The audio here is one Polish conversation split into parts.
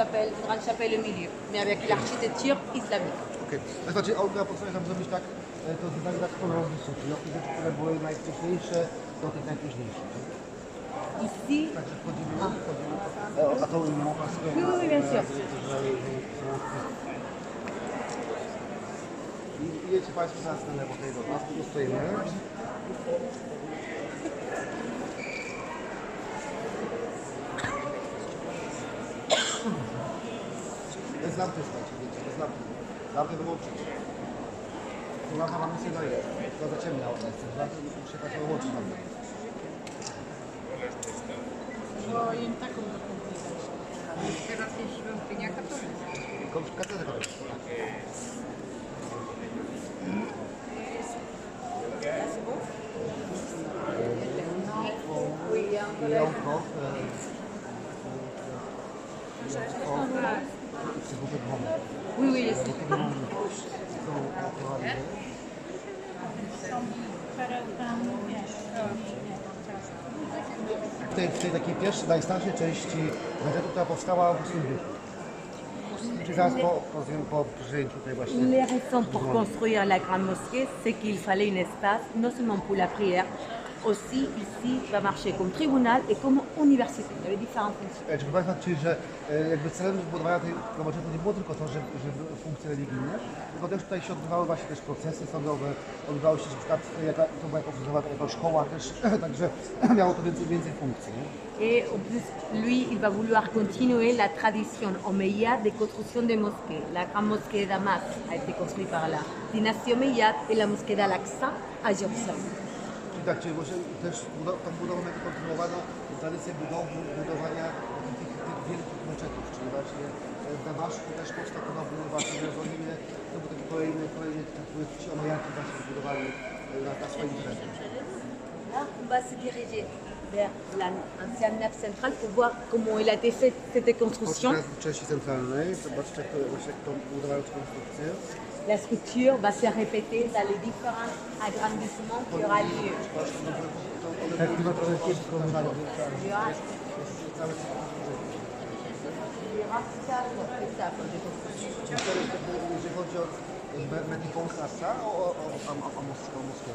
une grande chapelle au milieu, mais avec l'architecture islamique. Okej. To znaczy, Olga postanowiła tam zrobić tak, to zadanie tak chronologicznie, czyli od tych rzeczy, które były najwcześniejsze do tych najpóźniejszych. Ici, Także wchodzimy, a to nie mogła sobie... oui, bien sûr. I idziecie Państwo na lewo tej do nas, tu stoimy. To jest lampy, słuchajcie, wiecie, to jest lampy. Lampy wyłączyć. Tu lampa wam nic nie daje, to zaciemnia ona jest, lampy muszę tak wyłączyć lampę. Bo im taką dopowiedzieć. Teraz jest świątynia katolicka. Katedra. Jąko. oui, oui, ici. W tej takiej pierwszej, najstarszej części meczetu, która powstała w VIII wieku. Czyli zaraz po przyjęciu tej właśnie... Les raisons pour construire la grande mosquée, c'est qu'il fallait un espace, non seulement pour la prière, aussi ici va marcher comme tribunal et comme université. Il y avait différentes fonctions. Czy proszę Państwa, czyli że jakby celem budowania tej meczetu nie było tylko to, że funkcje religijne, tylko też tutaj się odbywały właśnie też procesy sądowe, odbywały się na przykład, to była jako szkoła też, także miało to więcej funkcji. Nie? Et en plus, lui, il va vouloir continuer la tradition omeyyade de construction des mosquées. La grande mosquée de Damas a été construite par la dynastie omeyyade et la mosquée d'Al-Aqsa à Jérusalem. Czyli tak, czyli właśnie też tą budową kontynuowano tradycję budowania tych wielkich meczetów, czyli właśnie w Damaszku też powstał ponownie, właśnie w Jerozolimie, to był taki kolejny ci Omejaki właśnie wybudowali na swoim terenie. Là, on va se diriger vers l'ancienne nef centrale pour voir comment il a été fait cette construction. W części centralnej, zobaczcie jak to budowają konstrukcję. La structure va se répéter dans les différents agrandissements qui aura lieu. Tak, chyba trochę kiepsko wygląda. Jeżeli chodzi o Medipon Kassa, o Moskwę.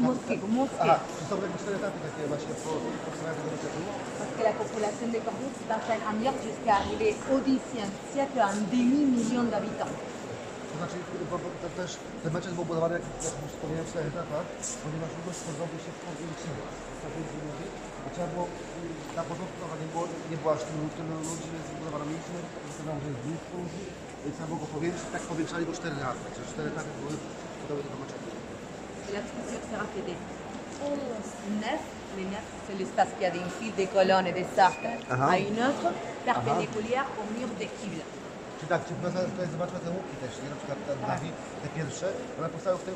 Mosquée. Aha, to są jakby 4 etapy takie właśnie po powstaniu tego meczetu. Parce que la population de Cordoue s'enchaîne en York jusqu'à arriver au Xe siècle à un demi-million d'habitants. To znaczy, bo to też ten meczet był budowany, jak już wspomniałem, w 4 etapach, ponieważ ludność Kordowy się powiększyła. A trzeba było, na początku nie było aż tylu ludzi, więc budowano miejsce, zastanawiam, że jest blisko ludzi, więc trzeba było go powiększyć, tak powiększali go 4 razy, także 4 etapy były budowy tego meczetu. La structure sera faite de 11 nefs. Les nefs, c'est l'espace qui a des fils, des colonnes et des arcs à une autre perpendiculaire au mur de Qibla. Czyli tak, tutaj zobaczmy te łuki też, nie? Na przykład te pierwsze, one powstały w tej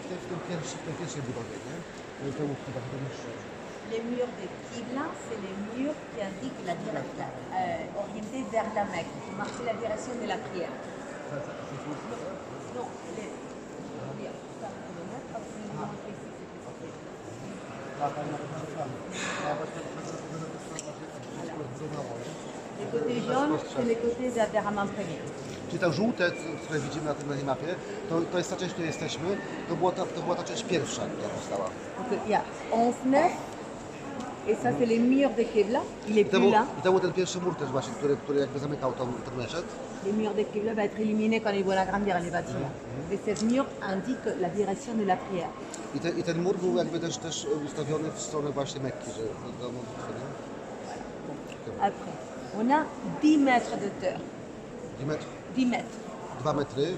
pierwszej budowie, nie? Te łuki takie niższe. Les murs de Qibla, c'est les murs qui indiquent la direction orientée vers la Mecque, qui marquent la direction de la prière. Non, les... Les côtés jaunes, c'est les côtés d'Abraham premier. Czyli te żółte, które widzimy na tej mapie, to jest ta część, w której jesteśmy, to była ta część pierwsza, która powstała. Donc il y a 11 nefs, et ça c'est les murs de Qibla, il est plus là. I to był ten pierwszy mur też właśnie, który jakby zamykał ten meczet. Les murs de Qibla va être éliminé quand ils vont agrandir les bâtiments. Et cette mur indique la direction de la prière. I ten mur był jakby też ustawiony w stronę właśnie Mekki, że Après, on a 10 mètres de hauteur. 10 mètres. 2 metry.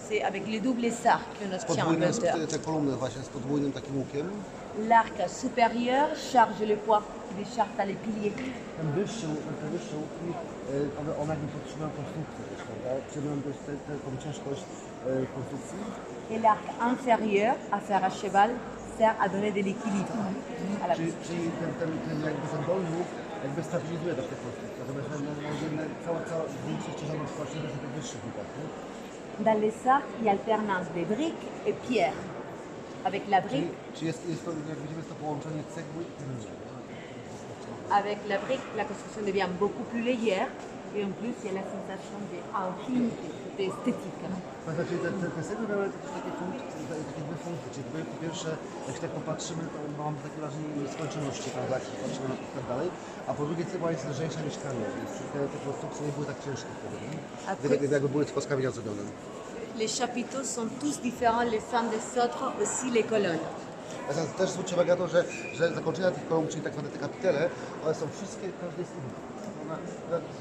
C'est avec les doubles arcs que nous tient en hauteur. Te kolumny właśnie z podwójnym takim łukiem. L'arc supérieur charge le poids des chartes à les piliers. Te wyższe łuki, one jakby podtrzymują konstrukcję też, prawda? Trzymują tą ciężkość konstrukcji. Et l'arc inférieur, à faire à cheval, sert à donner de l'équilibre. Czyli ten dolny łuk jakby stabilizuje też te konstrukcje. Natomiast cała większość ciężarów właśnie jest na tych wyższych łukach. Dans les arcs, il y a alternance de briques et pierres. Avec la brique, Czy jest to, jak widzimy, jest to połączenie cegły i kamienia? avec la brique, la construction devient beaucoup plus légère Et en plus, il y a la sensation d'intimité, d'esthétique. Hein. Znaczy te segry miały też takie funkcje, takie dwie funkcje, czyli po pierwsze, jak się tak popatrzymy, to mam takie wrażenie nieskończoności, prawda, jak patrzymy na to i tak dalej, a po drugie cegła jest lżejsza niż kamień, więc te konstrukcje nie były tak ciężkie wtedy, nie? Jakby były tylko z kamienia zrobione. Les chapiteaux sont tous différents les uns des autres, aussi les colonnes. Natomiast też zwróćcie uwagę na to, że zakończenia tych kolumn, czyli tak zwane te kapitele, one są wszystkie, każdy jest inny. Ona,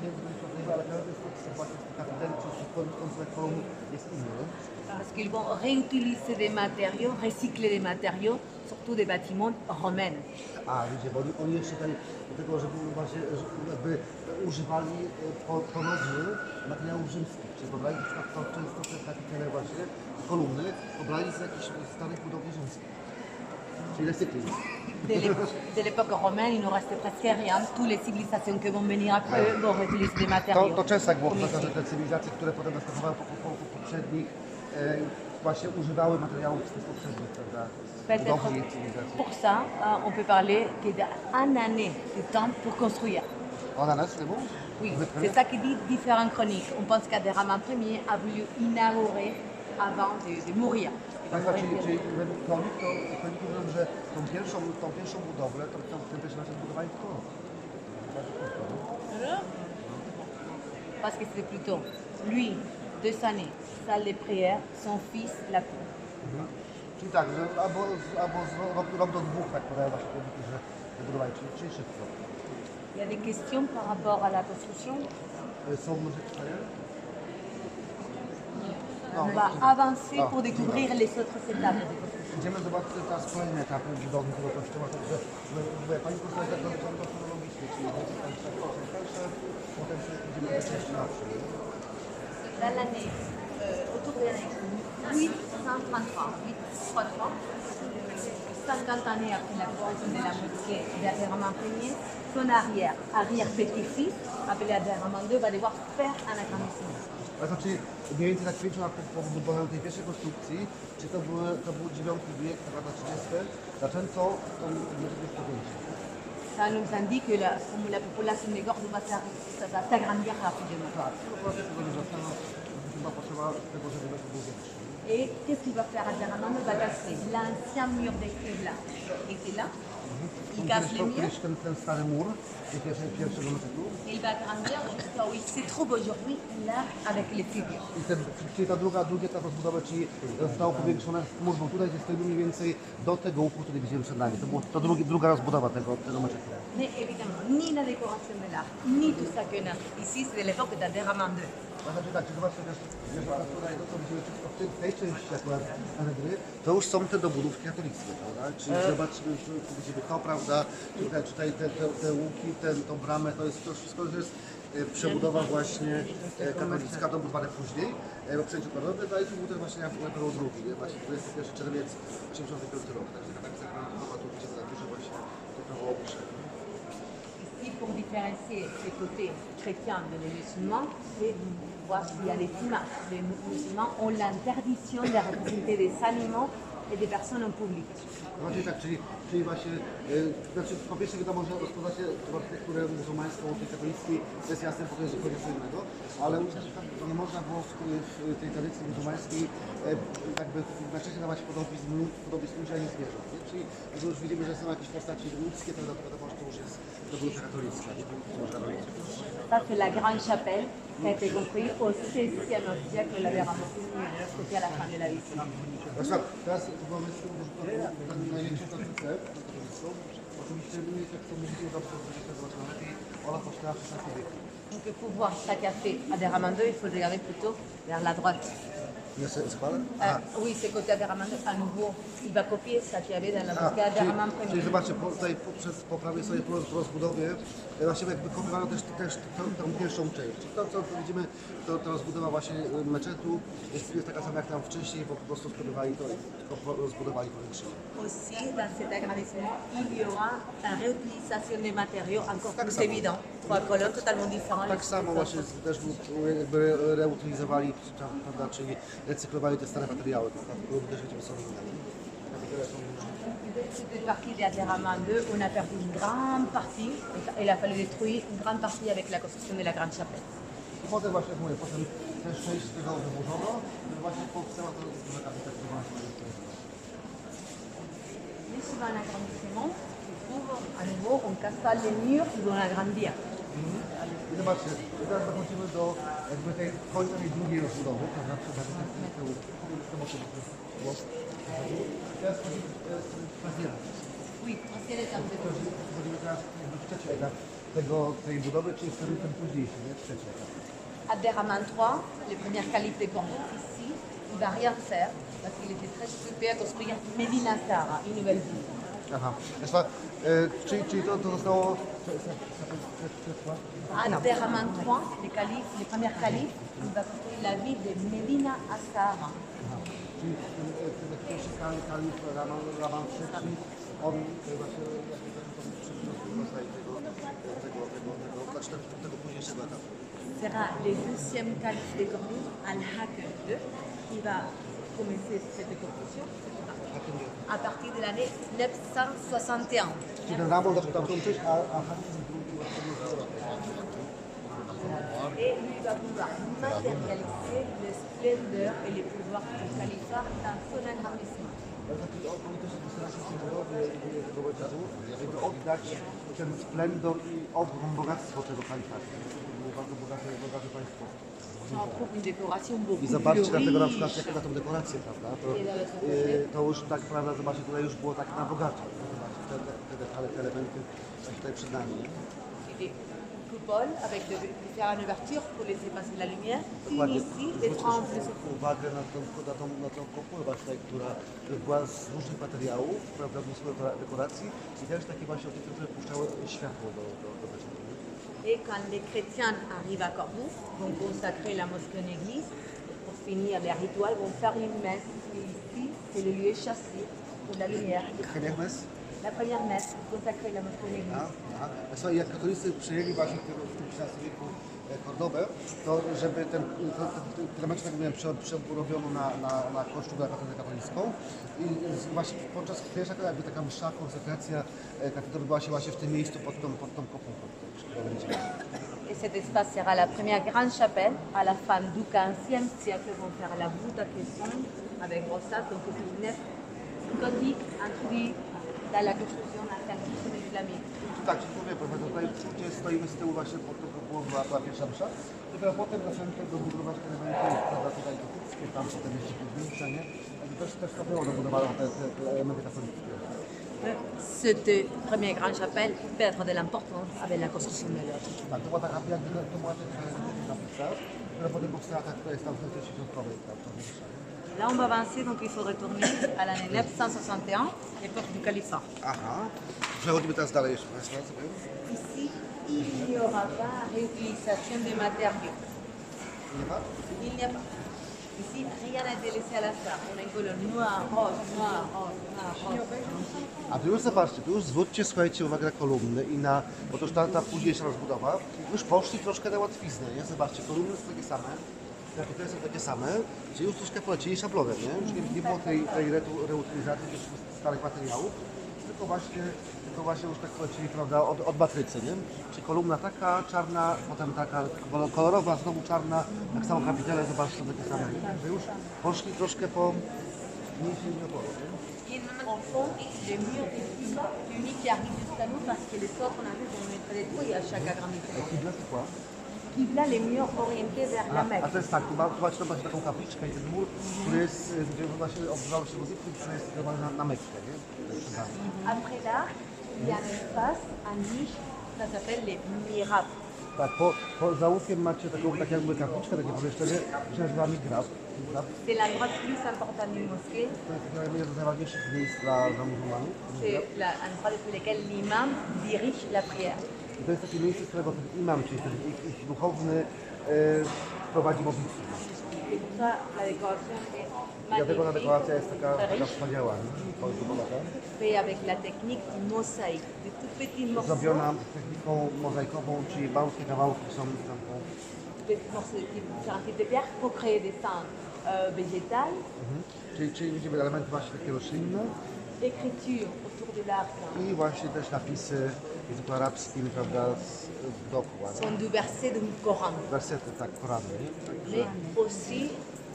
nie wiem, ale każdy z tych właśnie z tych kapiteli, czy z tych kolumn jest inny. Parce qu'ils vont réutiliser des matériaux, recycler des matériaux, surtout des bâtiments romains. A, widzicie, bo oni jeszcze tutaj do tego, żeby właśnie jakby używali ponownie materiałów rzymskich, czyli pobrali na przykład to często te kapitele właśnie, kolumny, pobrali z jakichś starych budowli rzymskich. Czyli recykling. De l'époque romaine, il ne restait presque rien. Toutes les civilisations qui vont venir après vont réutiliser des matériaux. To często tak było, że te cywilizacje, które potem następowały po poprzednich, właśnie używały materiałów z tych poprzednich, prawda? Budowli cywilizacji. Pour ça, on peut parler qu'il y a un année de temps pour construire. Ananas, c'est bon? Oui, c'est ça qui dit différentes chroniques. On pense qu'Abderrahmane Ier a voulu inaugurer avant de mourir. Państwa, czyli według kronik, to kroniki mówią, że tą pierwszą budowlę, ten pierwszy nasz zbudowali w kolonii. Parce que c'était plutôt lui, 2 années, salle de prière, son fils, la cour. Czyli tak, że albo rok do 2, tak podają właśnie kroniki, że budowali, czyli szybko. Il y a des questions par rapport à la construction. Są może pytania? On va avancer pour découvrir les autres étapes. Idziemy zobaczyć teraz kolejne etapy budowy tego kościoła, także pani profesor jest tak chronologicznie, czyli najpierw pierwsze, potem idziemy do części naszej. Dans l'année, autour de l'année 833, 833, 50 années après la construction de la mosquée d'Abderrahmane Ier, son arrière-petit-fils, appelé Abderrahmane II, va devoir faire un agrandissement. To znaczy mniej więcej tak 5 lat po wybudowaniu tej pierwszej konstrukcji, czy to był IX wiek, lata 30, zaczęto tą metodę powiększyć. Ça nous indique que comme la population des Gordes va s'agrandir rapidement. Tak, po prostu wzrastano, chyba potrzeba tego, żeby to był większy. Et qu'est-ce qu'il va faire Abderrahmane va casser l'ancien mur des Qibla était là. Il casse les murs. Ten stary mur, pierwszego meczetu. Et il va grandir jusqu'à où il se trouve aujourd'hui, là, avec les figures. I czyli ta drugi etap rozbudowy, czyli zostało powiększone mur, bo tutaj stoimy mniej więcej do tego łuku, który widzimy przed nami. To była druga rozbudowa tego meczetu. Mais évidemment, ni la décoration de l'art, ni tout ça qu'on a ici, c'est de l'époque d'Abderrahmane II. To znaczy tak, zobaczcie też, że tutaj to, co widzimy wszystko w tej części akurat Anedry, to już są te dobudówki katolickie, prawda? Czyli zobaczmy, widzimy to, prawda? Tutaj te łuki, tą bramę, to jest to wszystko, to jest przebudowa właśnie katolicka, dobudowane później. Po przejściu Korony, i tu był też właśnie Jan Paweł II, właśnie 21 czerwiec 85 rok. Także tak zakrętowa, tu widzimy na górze właśnie to prawo obrze. Ici, pour différencier les côtés chrétiens de les musulmans, c'est voir s'il y a des images. Les musulmans ont l'interdiction de représenter des animaux et des personnes en public. Właśnie tak, czyli właśnie, znaczy po pierwsze wiadomo, że rozpoznacie architekturę muzułmańską od tej katolickiej, to jest jasne, bo to jest zupełnie co innego, ale nie można było w tej tradycji muzułmańskiej jakby najczęściej dawać podobizn ludzi, a nie zwierząt. Nie? Czyli już widzimy, że są jakieś postaci ludzkie, to wiadomo, że to już jest dobudówka katolicka. Ça, c'est la grande chapelle qui a été construite au XVIe siècle, la c'était à la fin de la vie. Teraz mamy z tym największą katolicę, oczywiście my, jak to mówicie, dobrze, że się zobaczymy lepiej, ona powstała w XVI wieku. Donc pour voir ça qu'a fait Abderrahmane II, il faut regarder plutôt vers la droite. Jest chwalę? Oui, c'est côté Abderrahmane II, à nouveau, il va copier ça qu'il y avait dans la mosquée Abderrahmane Czyli Ier. zobaczcie, tutaj po prawej stronie po rozbudowie właśnie jakby kopiowano też tą pierwszą część. Czyli to, co widzimy, to rozbudowa właśnie meczetu jest taka sama jak tam wcześniej, bo po prostu skopiowali to i tylko rozbudowali, powiększyli. Aussi, dans cet agrandissement, il y aura une réutilisation des matériaux encore Tak plus samo. évident. 3 colonnes totalement différentes. Tak samo właśnie też jakby reutylizowali, prawda, czyli recyklowali te stare materiały, prawda, które też widzimy są inne. kapitele są już. Cette partie de Abderrahmane II, on a perdu une grande partie. Et il a fallu détruire une grande partie avec la construction de la grande chapelle. I potem właśnie, jak mówię, potem też część z tego wyburzono, no i właśnie powstała to duża kapitalizowana. Mais souvent l'agrandissement, se trouve à nouveau, on casse pas les murs, ils vont l'agrandir. I zobaczcie, teraz dochodzimy do jakby tej końca tej drugiej rozbudowy, to znaczy teraz wchodzimy w kwestię. Oui, ancienne étape de Wchodzimy teraz w trzeci etap tej budowy, czyli ten późniejszy, nie? Trzeci etap. Abderrahmane III, le premier calife de Cordoue, ici, il va rien faire parce qu'il était très occupé à construire Médina Sahara, une nouvelle ville. Aha. Zresztą, czyli to zostało... Abderrahmane III, le premier calife, il va construire la ville de Médina Sahara. Czyli ten pierwszy kalif Raman III, on właśnie tego późniejszego etapu. Sera le 12e calife de Cordoue, Al-Hakem II, qui va commencer cette construction à partir de l'année 961. Czyli ten Ramon zaczął tam kończyć, a Hakim drugi Et lui va vouloir matérialiser le splendeur et les pouvoirs du califat dans son agrandissement. Oni też starają się tego czasu, żeby oddać ten splendor i ogrom bogactwo tego kalifatu. To było bardzo bogate państwo. On trouve une décoration beaucoup I plus zobaczcie na tego na riche. przykład jak na tą dekorację, prawda? To już tak, prawda, zobaczcie, tutaj już było tak na bogato. Zobaczcie, te elementy tutaj przed nami. Des coupoles avec de faire une ouverture pour laisser passer la lumière. Une Dokładnie. ici, des trembles de Uwagę na tą kopułę właśnie, która była z różnych materiałów, prawda, mnóstwo dekoracji i też takie właśnie okienki, które puszczały światło do tego. Et quand les chrétiens arrivent à Cordoue, vont consacrer la mosquée en église, pour finir les rituels, vont faire une messe. Et ici, c'est le lieu chassé pour la lumière. Hermes? La première messe, consacrer la mosquée en église. Słuchaj, jak katolicy przyjęli właśnie w tym XIII wieku Kordobę, to żeby ten element, tak mówiłem, przeurobiono na kościół, na katedrę katolicką i właśnie podczas pierwsza jakby taka msza, konsekracja katedry była się właśnie w tym miejscu pod tą kopułą. Et cet espace sera la première grande chapelle. À la fin du XVe siècle, vont faire la voûte à caisson avec brossard, donc c'est une nef gothique introduite dans la construction interdite islamique. Tak, czyli mówię, prawda, tutaj gdzie stoimy z tyłu właśnie pod tą kopułą była pierwsza msza. Dopiero potem zaczęli dobudować te elementy, prawda, tutaj gotyckie, tam potem jeszcze późniejsze, nie? Też to było dobudowane te elementy katolickie. Cette première grande chapelle perd de l'importance avec la construction de l'autre. Tak, to była taka jakby to była taka pizza, która potem powstała tak, która jest tam w sensie środkowej, tak, to wyższa. Là, on va avancer, donc il faut retourner à l'année 961, l'époque du califat. Aha. Przechodzimy teraz dalej jeszcze Państwa. Ici, il n'y aura pas réutilisation des matériaux. Nie ma? Il n'y a pas. Ici, rien n'a été laissé à l'hasard. On a une colonne noire, rose, noire, rose, noire, rose. A tu już zobaczcie, tu już zwróćcie, słuchajcie, uwagę na kolumny i na, bo to już ta późniejsza rozbudowa, już poszli troszkę na łatwiznę, nie? Zobaczcie, kolumny są takie same, te są takie same, czyli już troszkę polecili szablonem, nie? Już nie było tej reutylizacji też starych materiałów, tylko właśnie już tak polecili, prawda, od matrycy, nie? Czyli kolumna taka czarna, potem taka kolorowa, znowu czarna, tak samo kapitele, zobaczcie, są takie same. Że już poszli troszkę po mniejszej oporu, nie? En fond, les murs ici, l'unique qui arrive jusqu'à nous parce que les autres, on a vu qu'on mettrait des trous à chaque agrandissement. Kibla, c'est quoi? Qibla, les murs orientés vers la A Mecque. to jest tak, tu macie tam właśnie taką kapliczkę i ten mur, który jest, gdzie właśnie odbywały się modlitwy, który jest skierowany na Mekkę, nie? Après là, il y a un espace, un niche, ça s'appelle les mihrab. Tak, po załóżkiem macie taką tak jakby kapliczkę, takie pomieszczenie, które się nazywa mihrab. C'est l'endroit le plus important d'une mosquée. To jest jedno z najważniejszych miejsc dla muzułmanów. C'est l'endroit depuis lequel l'imam dirige la prière. I to jest takie miejsce, z którego ten imam, czyli ten ich duchowny, prowadzi modlitwę. Et pour ça, la décoration est Dlatego ta dekoracja jest magnifique, taka très riche, wspaniała, nie? Bardzo bogata. fait avec la technique du mosaïque, de tout petits morceaux. Zrobiona techniką mozaikową, czyli małe kawałki są tam différents types de pierres pour créer des cendres végétales. Czyli widzimy elementy właśnie takie roślinne Écriture autour de l'arc i właśnie też napisy w języku arabskim, prawda, dookoła. sont du verset du Coran. Wersety, tak, Koranu, nie? Także... Mais aussi,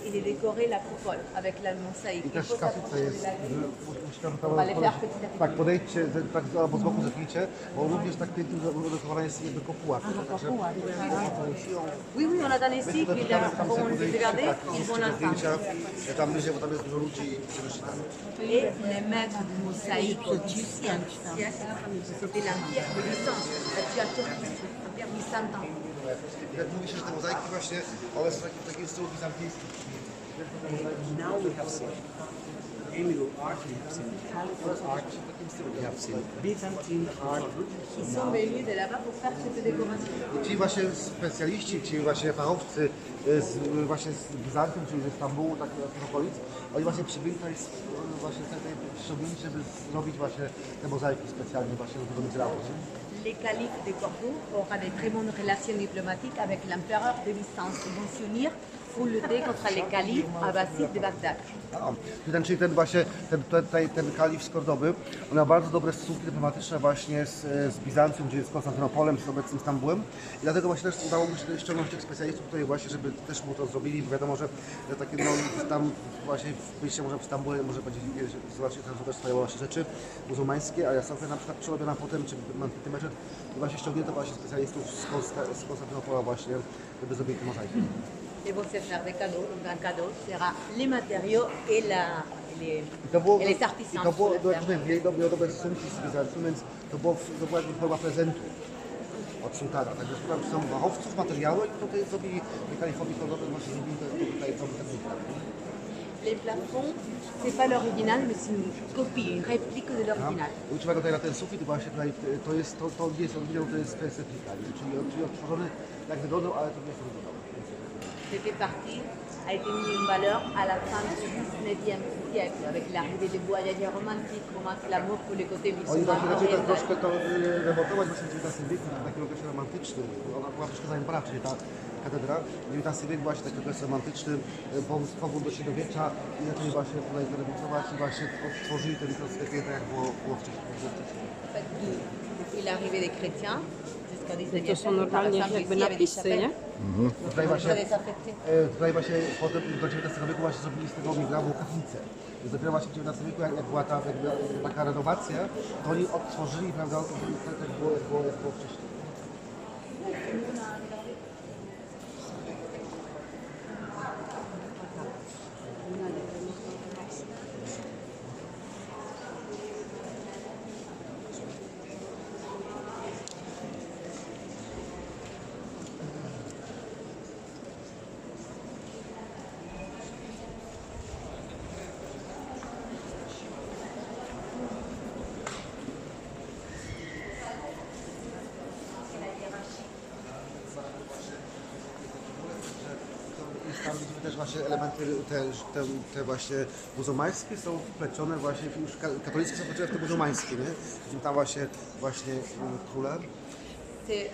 il est décoré la coupole avec la mosaïque. I Il też faut kaplica s'approcher jest, de la grille. musimy Ale faire petit à petit. tak, podejdźcie, tak albo z boku zerknijcie, bo również tak pięknie udekowana jest jakby kopuła. Także Oui, oui, on a dans les my cycles, tutaj là, tam on sobie les podejdźcie, regardez, tak, ils vont zróbcie te l'ensemble. zdjęcia, tam bliżej, bo tam jest dużo ludzi z roślinami. Et les maîtres de mosaïque du siècle, c'était l'empire de Byzance, la Turquie, l'empire byzantin. Jak mówi się, że te mozaiki właśnie, one są w takim stylu bizantyjskim. Now we have seen Emirate art, we have seen Caliphate art, we have seen Byzantine art. Ils sont venus de là-bas pour faire cette décoration. Ci właśnie specjaliści, ci właśnie fachowcy właśnie z Bizancjum, czyli ze Stambułu, takich okolic, oni właśnie przybyli tutaj właśnie ściągnięci, żeby zrobić właśnie te mozaiki specjalnie właśnie do tego minerału. Les califes de Cordoue aura de très bonnes relations diplomatiques avec l'empereur de Byzance. Ils vont s'unir pour lutter contre les califes abbassides de Bagdad. Czyli ten właśnie, ten kalif z Kordoby, on ma bardzo dobre stosunki dyplomatyczne właśnie z Bizancjum, gdzie z Konstantynopolem, z obecnym Stambułem. I dlatego właśnie też udało mu się ściągnąć tych specjalistów tutaj właśnie, żeby też mu to zrobili. Bo wiadomo, że takie no, tam właśnie wyjście może w Stambule, może będzie zobaczyć tam też swoje właśnie rzeczy muzułmańskie, a ja Sofia na przykład przerobiona potem, czy Meczet, i właśnie ściągnięto właśnie specjalistów z Konstantynopola właśnie, żeby zrobili te mozaiki. Ils vont se faire des cadeaux. Donc un cadeau sera les matériaux et, et les artisans. I to było, pour le faire. mieli dobre stosunki z Bizancjum, więc to była jakby forma prezentu od sułtana. Także szukam są fachowców, materiały i tutaj zrobili kalifowi Kordoby, właśnie zrobili tutaj całą technikę. Les plafonds, c'est pas l'original, mais c'est une copie, une réplique de l'original. Uczyła go tutaj na ten sufit, właśnie tutaj to nie jest oryginał, to jest replika, czyli odtworzony jak wyglądał, ale to nie jest oryginał. Cette partie a été mise en valeur à la fin du 19e siècle, avec l'arrivée des voyageurs romantiques, commence l'amour pour les côtés Oni musulmans. właśnie zaczęli tak troszkę to remontować właśnie w XIX wieku, w takim okresie romantycznym. Ona była troszkę zaniedbana, czyli ta katedra. XIX wiek właśnie taki okres romantyczny, powrót do średniowiecza i zaczęli właśnie tutaj to remontować i właśnie odtworzyli te mikroskopie tak jak było wcześniej. En fait, depuis l'arrivée des chrétiens jusqu'au 19e To są normalnie jakby napisy, nie? Tutaj właśnie potem do XIX wieku właśnie zrobili z tego migrabu kaflicę. Więc dopiero właśnie w XIX wieku, jak była ta taka renowacja, to oni odtworzyli, prawda, tak jak było wcześniej. Tam widzimy też właśnie elementy te właśnie muzułmańskie są wplecione właśnie, już katolickie są wplecione w te muzułmańskie, nie? Widzimy tam właśnie króle. C'est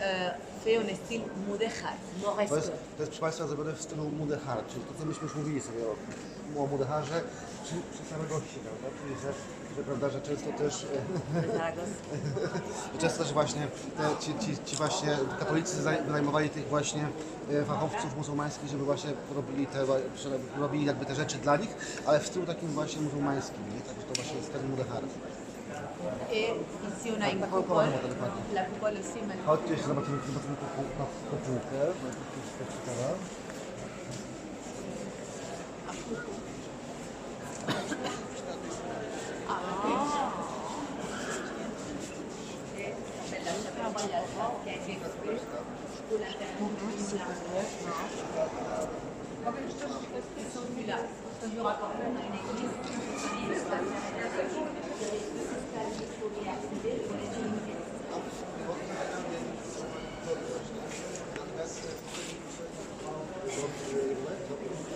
fait en style mudéjar, To jest, moresque. proszę Państwa, zrobione w stylu mudehar, czyli to, co myśmy już mówili sobie o mudeharze przy samym goście, prawda? Czyli, że, prawda, że często też często też właśnie ci właśnie katolicy wynajmowali tych właśnie fachowców muzułmańskich, żeby właśnie robili jakby te rzeczy dla nich, ale w stylu takim właśnie muzułmańskim, nie? Także to właśnie jest ten mudehar. Et ici on a une coupole, la coupole aussi magnifique. Chodźcie jeszcze zobaczymy kopułkę, bo to jest ciekawa. Qui a été construite pour Ils sont venus là. Quand je raconte dans une église,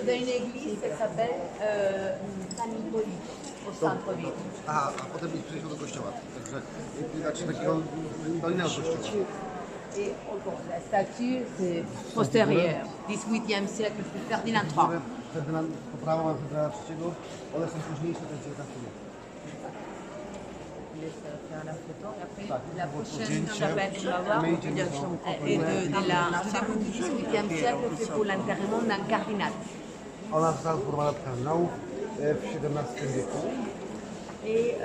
dans une église qui s'appelle San Hippolyte, au centre-ville. A potem przejdźmy do kościoła, także znaczy takiego innego kościoła. Et bon, la statue, c'est postérieure, 18e siècle, c'est Ferdinand III. Ferdynand, po prawo mam Ferdynanda III, one są późniejsze, to jest XIX wiek. Je laisse faire la photo. Et après, Tak, la to było prochaine, zdjęcie. on va voir, My idziemy do... et de la seconde 18e siècle, c'est pour l'enterrement d'un cardinal. Ona została zbudowana od kardynałów w XVII wieku. Et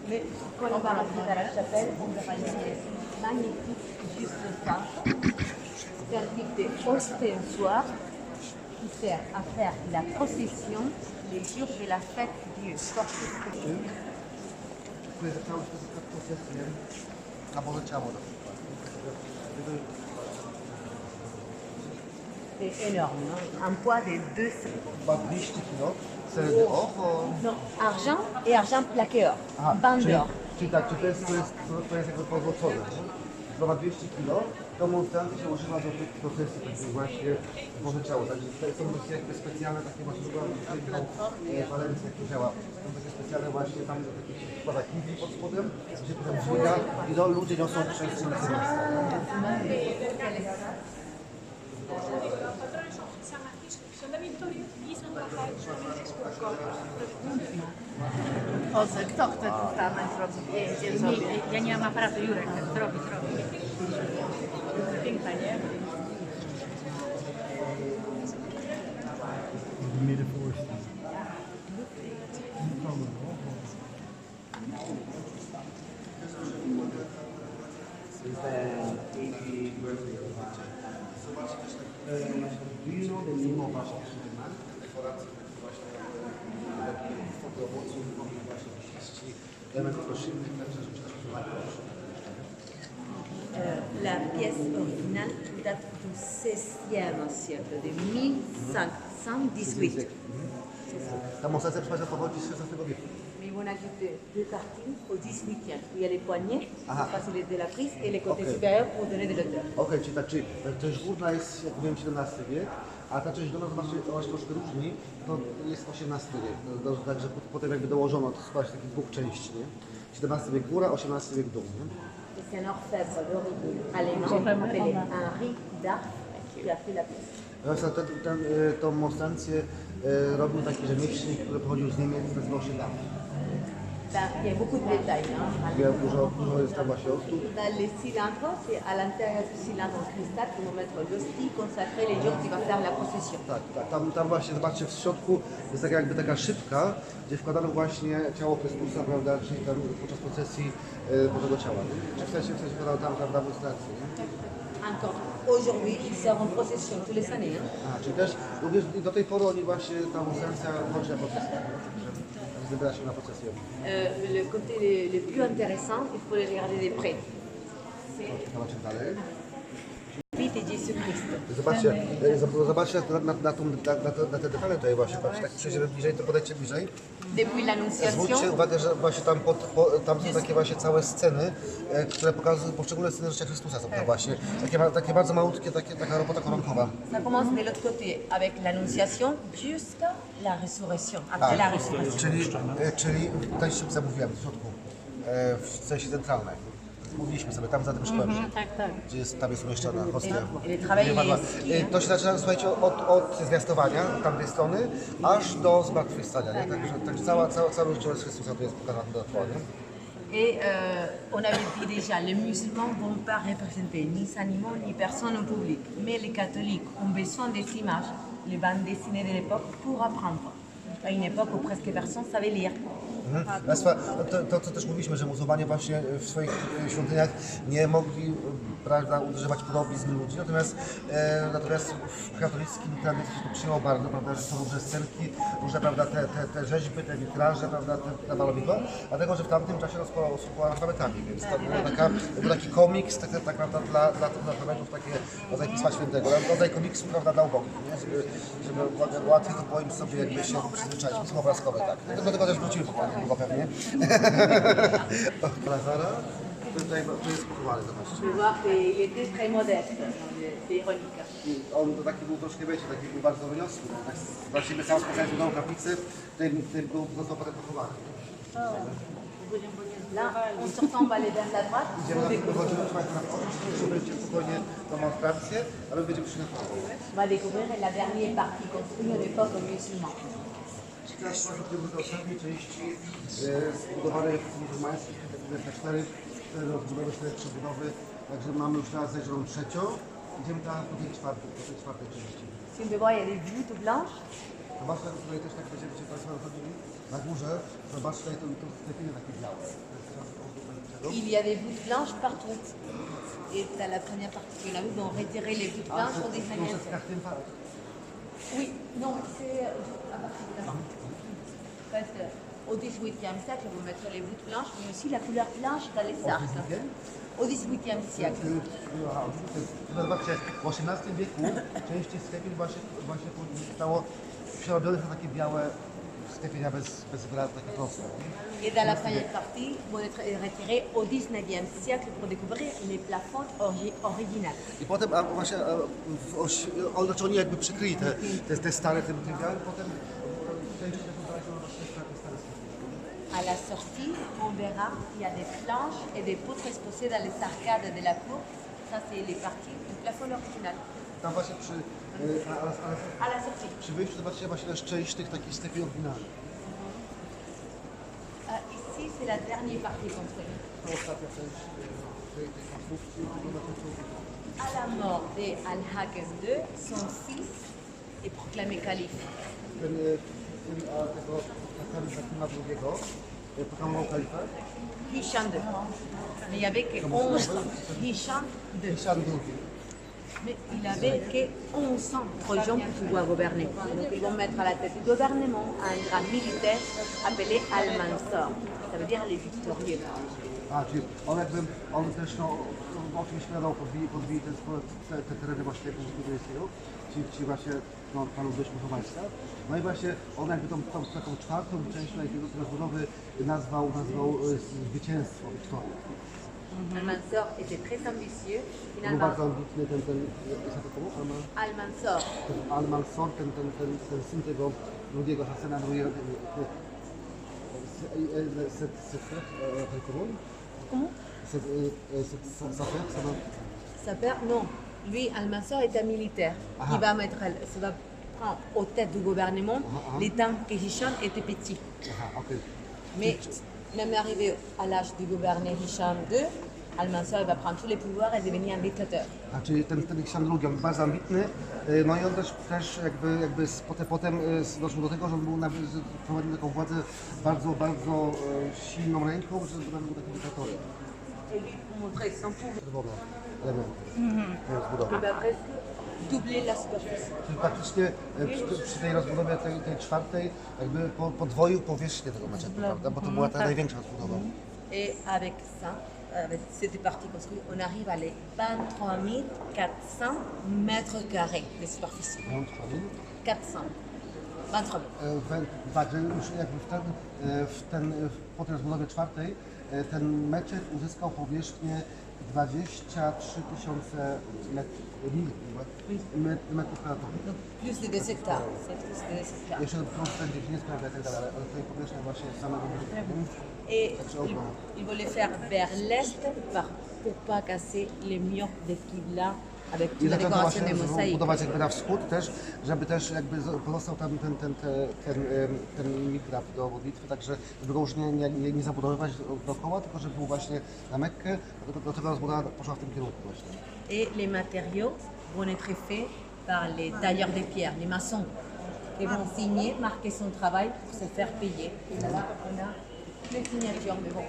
mais quand on va rentrer dans la chapelle, on verra une pièce magnifique, juste ça. C'est un type de ostensoir qui sert à faire la procession les jours de la fête du Corpus Christi. Które zaczęły się na procesję na Boże Ciało na przykład. C'est énorme, hein? Un poids de 200. Chyba 200 kg, ceny d'or. Non, argent et argent plaqué or. Aha, Bande d'or. czyli tak, to jest jakby pozłocone. To ma 200 kg, to monstranty się używa do tych procesji takich właśnie Boże Ciało. Także tutaj są jakby specjalne takie właśnie Walencja jakie działa. Są takie specjalne właśnie tam do takich składa kibli pod spodem, gdzie potem dźwiga i to ludzie niosą przez miasta. Oce, kto chce tu stanąć, zrobić zdjęcie sobie? Ja nie mam aparatu, Jurek, zrobi. Piękna, nie? Do you know the name of waszych Hirdman? Dekoracji właśnie foto owoców, właśnie liści, elementów roślinnych, także rzeczy La pièce originale date du XVIe siècle, de 1518. Ta monstracja przepraszam pochodzi z XVI wieku. Mais ils vont ajouter deux tartines au 18e. Il y a les poignets pour Ah. faciliter la prise et les côtés Ok. supérieurs pour donner de l'odeur. Okej, czyli ta część górna jest, jak mówiłem, XVII wiek, a ta część dolna, zobaczcie, ona się troszkę różni, to jest XVIII wiek. Także potem jakby dołożono to składać takich dwóch części, nie? XVII wiek góra, XVIII wiek dół, nie? Et c'est un orfèvre d'origine allemand appelé Henri d'Arc qui a fait la pièce. Natomiast tą monstrancję robił taki rzemieślnik, który pochodził z Niemiec, nazywał się Dach. Ben, il y a beaucoup de détails. Hein. Dużo jest tam właśnie odtów. Dans les cylindres, c'est à l'intérieur du cylindre en cristal qu'ils vont mettre l'hostie consacrée les jours qui va faire la procession. Tak, tam właśnie, zobaczcie, w środku jest taka jakby taka szybka, gdzie wkładano właśnie ciało Chrystusa, prawda, czyli tam podczas procesji Bożego Ciała. Nie? Czy w sensie wkładano tam, prawda, monstrację, nie? Encore aujourd'hui, il sort en procession tous les années. Hein. A, czyli też również do tej pory oni właśnie, ta monstrancja chodzi na procesję. Wybiera się na procesję. Le côté le plus intéressant, il faut le regarder de près. Zobaczcie dalej. Vie de Jésus-Christ. Zobaczcie na te detale tutaj właśnie, patrzcie, tak przejdziemy bliżej, to podejdźcie bliżej. Depuis l'Annonciation, Zwróćcie uwagę, że właśnie tam są takie właśnie całe sceny, które pokazują poszczególne sceny życia Chrystusa. Są tam właśnie takie bardzo malutkie, taka robota koronkowa. ça commence de l'autre côté avec l'Annonciation jusqu'à la résurrection, après la résurrection. Czyli tutaj szybce mówiłem w środku, w sensie centralnej. Mówiliśmy sobie tam za tym szkłem, gdzie tam jest umieszczona hostia. To się zaczyna, słuchajcie, od zwiastowania tamtej strony, aż do zmartwychwstania. Nie? Także cała życiowość Chrystusa to jest pokazana dodatkowo. Et on avait dit déjà, les musulmans ne vont pas représenter ni animaux ni personnes en public, mais les catholiques ont besoin des images, les bandes dessinées de l'époque pour apprendre. À une époque où presque personne savait lire. To, co też mówiliśmy, że muzułmanie właśnie w swoich świątyniach nie mogli, prawda, używać podobizn ludzi, natomiast w katolickim tradycji się to przyjęło bardzo, prawda, że są różne scenki, różne, prawda, te rzeźby, te witraże, prawda, te malowidła, dlatego, że w tamtym czasie sporo osób była analfabetami, więc to był taki komiks, tak naprawdę dla analfabetów, takie rodzaj Pisma Świętego, rodzaj komiksu, prawda, dla ubogich, nie? Żeby łatwiej to było im sobie jakby się przyzwyczaić, pismo obrazkowe, tak. Do tego też wrócimy chyba pewnie. Lazara, tutaj tu jest pochowany, zobaczcie. Tu vois qu'il était très modeste, Véronica. On to taki był troszkę, wiecie, taki był bardzo wyniosły. Tak, zobaczymy całą specjalną kaplicę, w której był został potem pochowany. Ludziom, bo nie Là, en sortant, on va aller vers la droite. Idziemy wychodzimy Państwo na wschód, żeby będzie spokojnie demonstrację, a my będziemy szli na prawo. On va découvrir la dernière partie construite à l'époque aux musulmans. Teraz trochę do ostatniej części zbudowanej w muzułmańskich, te cztery rozbudowy, cztery przebudowy, także mamy już teraz zajrzoną trzecią. Idziemy teraz do tej czwartej części. Si on peut voir, il y a des voûtes blanches. Zobaczcie, tutaj też tak będziecie Państwo chodzili na górze, zobaczcie tutaj to sklepienie takie białe. Il y a des voûtes blanches partout. Et à la première partie que là, on retirer les voûtes blanches pour des To jest kartynka. Oui, non, c'est à partir de là. En fait, au XVIIIe siècle, on va mettre les voûtes blanches, mais aussi la couleur blanche dans les arcs. Au XVIIIe siècle. Zobaczcie, w XVIII wieku części sklepień właśnie zostało przerobionych na takie białe sklepienia bez wrazu, takie proste. Et dans la première partie, vont être retirés au XIXe siècle pour découvrir les plafonds originaux. I potem właśnie znaczy oni jakby przykryli te stare tym białym, potem część tego dalej są właśnie te stare sklepy. À la sortie, on verra qu'il y a des planches et des poutres exposées dans les arcades de la cour. Ça, c'est les parties du plafond original. Tam właśnie À la sortie. przy wyjściu zobaczcie właśnie też część tych takich sklepów oryginalnych. Ici, c'est la dernière partie construite. To ostatnia część tej konstrukcji. À la mort de Al-Hakam II, son fils est proclamé calife. Tego Hakima II proklamował kalifę. Hisham II. Mais il n'y avait que 11 ans. Hisham II. Hiszam II. Mais il avait que 11 ans pour pouvoir gouverner. Donc ils vont mettre à la tête du gouvernement un grand militaire appelé Al-Mansur. Ça veut dire les victorieux. Czyli on też oczywiście wiadomo podbili te tereny właśnie buddyjskiego, ci właśnie panów dość muzułmańska. No i właśnie on jakby tą taką czwartą część rozbudowy nazwał zwycięstwo, Wiktorię. Al-Mansur était très ambitieux. Był Finalement, bardzo ambitny ten Al-Mansur, Al-Mansur, ten syn tego drugiego Hasana II. comment Sa père, non. Lui, Al-Mansur est un militaire. Ah. Il va mettre, ça va prendre aux têtes du gouvernement les temps que Hisham était petit. Aha, okej. Mais même arrivé à l'âge de gouverner Hisham II, Al-Mansur il va prendre tous les pouvoirs et devenir un dictateur. A czyli ten Hiszam II, on był bardzo ambitny, no i on też jakby potem doszło do tego, że on był prowadził taką władzę bardzo silną ręką, że był takim dyktatorem. Et lui, pour montrer son pouvoir, Czerwone elementy rozbudowy. il va presque doubler la superficie. Czyli praktycznie przy tej rozbudowie tej czwartej jakby podwoił powierzchnię tego meczetu, prawda? Bo to była ta największa rozbudowa. Et avec ça, avec cette partie construite, on arrive à les 23 400 mètres carrés de superficie. 400. 23 000. Także już jakby po tej rozbudowie czwartej ten meczet uzyskał powierzchnię 23 000 metrów kwadratowych. Donc plus de 2 hectares. C'est plus de 2 hectares. Jeszcze będzie się nie sprawdza i tak dalej, ale tutaj powierzchnia właśnie samego Et il voulait faire vers l'est pour pas casser les murs de Qibla avec toute I la zaczęto décoration właśnie de mosaïques. budować jakby na wschód też, żeby też jakby pozostał tam ten mihrab do modlitwy, także żeby go już nie zabudowywać dookoła, tylko żeby był właśnie na Mekkę, do tego rozbudowa poszła w tym kierunku właśnie. Et les matériaux vont être faits par les tailleurs de pierre, les maçons, qui vont signer, marquer son travail pour se faire payer. Et là, on a les signatures, mais bon,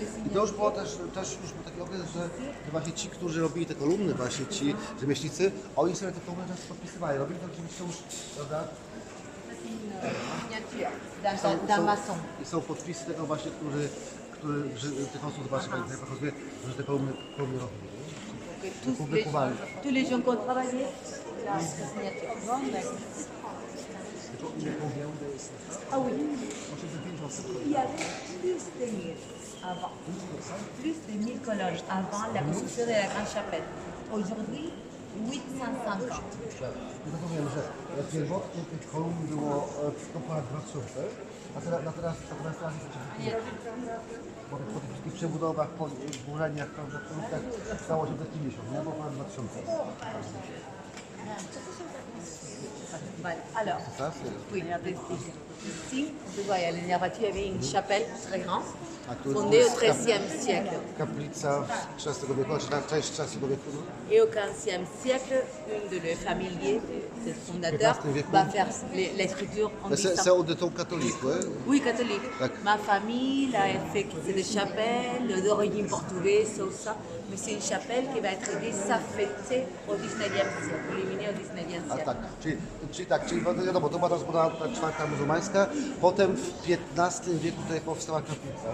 les I to już było też już był taki okres, że właśnie ci, którzy robili te kolumny, właśnie ci rzemieślnicy, oni sobie te kolumny często podpisywali. Robili to oczywiście już, prawda? signatures d'un maçon. I są podpisy tego właśnie, że tych osób, zobaczcie, tutaj pokazuje, że te kolumny robili. Tous les gens qui ont travaillé, la signature. Ah oui, il y avait plus de 1000 avant, plus de 1000 colonnes avant la construction de la Grande Chapelle. Aujourd'hui, 850. I to powiem, że pierwotnie tych kolumn było ponad 2000, a teraz jest po tych wszystkich przebudowach, po burzeniach, stało się te 50, nie? Bo ponad 2000. Voilà. Alors, C'est ça, c'est... oui, ici, on voit, il y avait une chapelle très grande, A tu fondée au jest XIIIe siècle. kaplica XIII wieku, czy część XIII wieku. Et au XVe siècle, une de les familiers de ce fondateur va faire l'écriture en C'est disant... de ton catholique, ouais? Oui, catholique. D'accord. Ma famille, là, elle fait c'est des chapelles d'origine portugaise, ça. Mais c'est une chapelle qui va être désaffectée au 19e siècle, éliminée au 19e A siècle. tak, czyli wiadomo, to była ta zbudowa czwarta muzułmańska, potem w XV wieku tutaj powstała kaplica.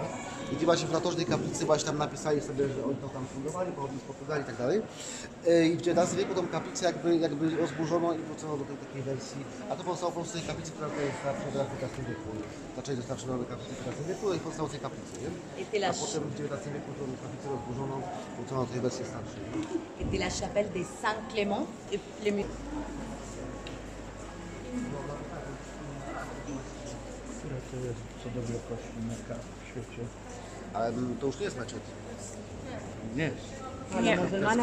I ci właśnie fundatorzy tej kaplicy właśnie tam napisali sobie, że oni to tam fundowali, pochodzi z Portugalii i tak dalej. I w XIX wieku tą kaplicę jakby rozburzono i wrócono do tej takiej wersji, a to powstało po prostu tej kaplicy, która tutaj jest starsza do XV wieku. Zaczęli dostarczyć nowe kaplicy w XV wieku i powstało tej kaplicy, nie? A potem w XIX wieku tą kaplicę rozburzono, wrócono do tej wersji starszej. C'était la chapelle des Saint-Clément et les Która to jest co do wielkości Meka w świecie? Ale to już nie jest meczet. Nie. Les musulmans,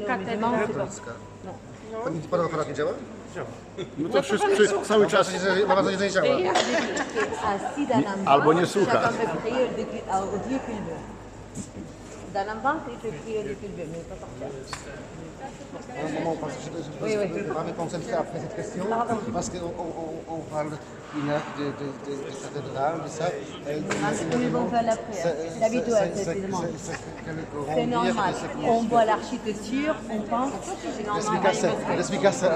Katolicka. Pan aparat nie działa? No to wszystko cały czas. Mam wrażenie, że nie działa. assis dans un banc, Albo nie słucha. chacun peut prier au Dieu qu'il veut. Dans un banc, il peut prier au Dieu qu'il veut, mais pas par terre. Oui, oui. Mamy concentrer après cette question, parce qu'on parle d'une heure de cathédrale, de ça. Ils vont faire la prière. C'est habituel, c'est demande. C'est normal. On voit l'architecture, on pense, c'est normal. L'explication.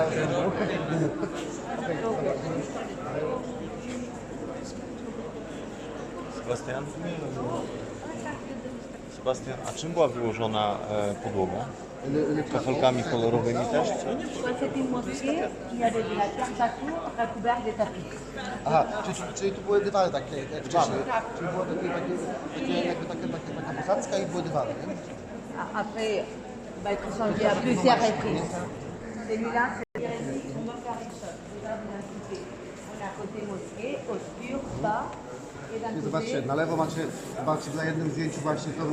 Sebastian, a czym była wyłożona podłoga? Kafelkami kolorowymi też? C'est une mosquée qui avait de la terre partout, recouverte de tapis. Aha, czyli tu były dywany takie jak wcześniej. Czyli była taka posadzka i były dywany, nie? Après, va être changé à plusieurs reprises. Celui-là, c'est ici, on va faire une chose. Je vais vous inciter. On a côté mosquée, au sur, bas, et d'un Czyli côté, zobaczcie, na lewo macie na jednym zdjęciu właśnie tą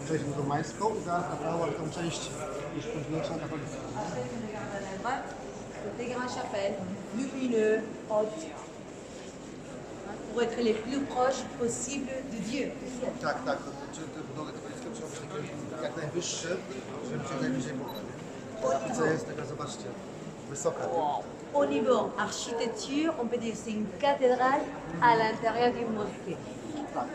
część muzułmańską i zaraz na prawo tą część już późniejszą katolicką. après, je regarde à la droite, côté Grand Chapelle, lumineux, haute, pour être les plus proches possible de Dieu. du ciel. Tak, czy te budowy katolickie trzeba być takie jak najwyższe, żeby być jak najwyżej było. Kaplica jest taka, zobaczcie, wysoka. Au niveau architecture, on peut dire que c'est une cathédrale à l'intérieur d'une mosquée. Tak,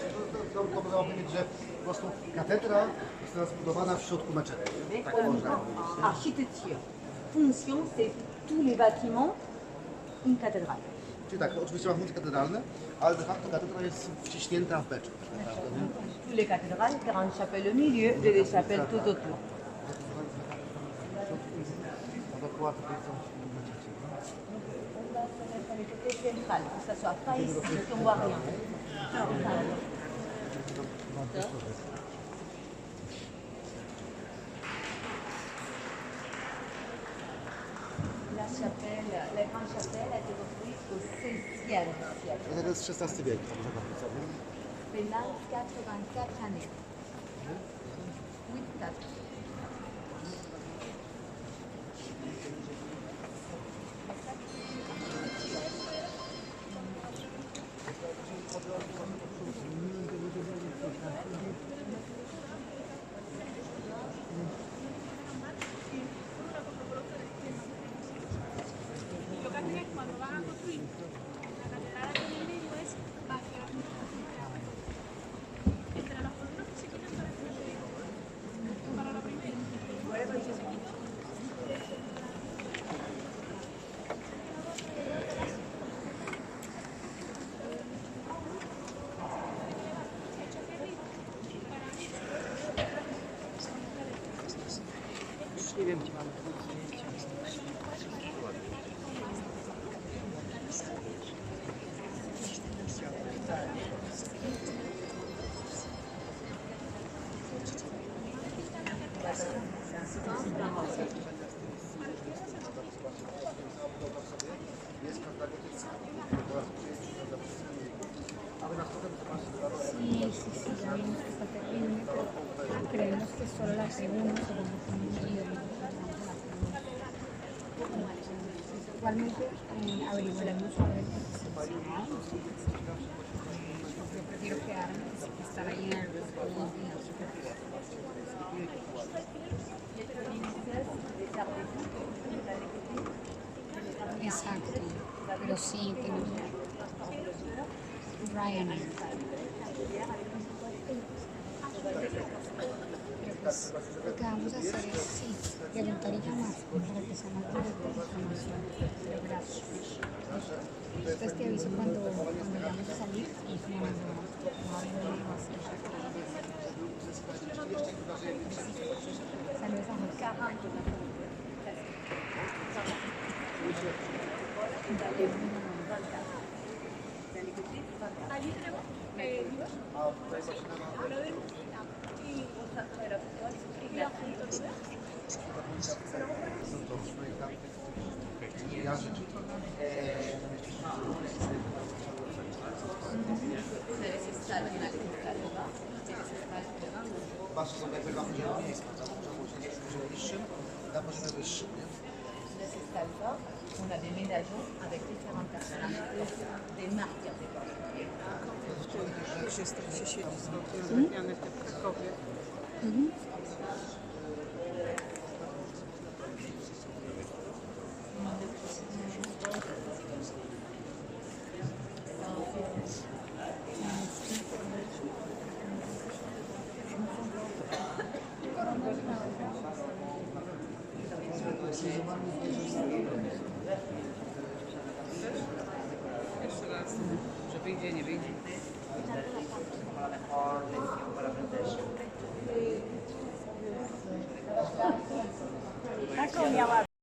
to można powiedzieć, że po prostu katedra jest zbudowana w środku meczetu. Tak można powiedzieć. Architecture. Fonction, c'est tous les bâtiments, une cathédrale. Czyli tak, oczywiście ma funkcje katedralne, ale de facto katedra jest wciśnięta w beczek. Tak naprawdę, nie? Tous les cathédrales, grande chapelle au milieu et des chapelles tout autour. A dookoła tutaj są meczety. On va se mettre le côté central, que ça soit pas ici, parce qu'on voit rien. La chapelle, la grande chapelle a été construite au XVIe siècle. To jest XVI wiek, ta duża kaplica, nie? Pendant 84 années. 8 4. Cuando van a construir la catedral aquí en el medio es baja. Entre las columnas que se quitan para la primera. sabemos que está terrible, creemos que es solo la segunda, pero no tenemos idea. Igualmente averiguaremos a ver porque yo prefiero quedarme que estar ahí en el resto de los días. Exacto, pero sí tenemos Ryanair. Pero pues lo que vamos a hacer es sí, preguntar y llamar para que sea más directa la información. Pero gracias. Entonces te aviso cuando vayamos a salir y no saludos a Jorge. Allí tenemos Ja życzę. Patrzę sobie tego poziom miejsca, tam można było się na poziomie niższym, na poziomie wyższym, nie? On a des ménageons avec différentes personnalités, des martyrs des Portugais. Już jesteście sieci zrobione w tym Krakowie. Jeszcze raz, że wyjdzie, nie wyjdzie. Taką miała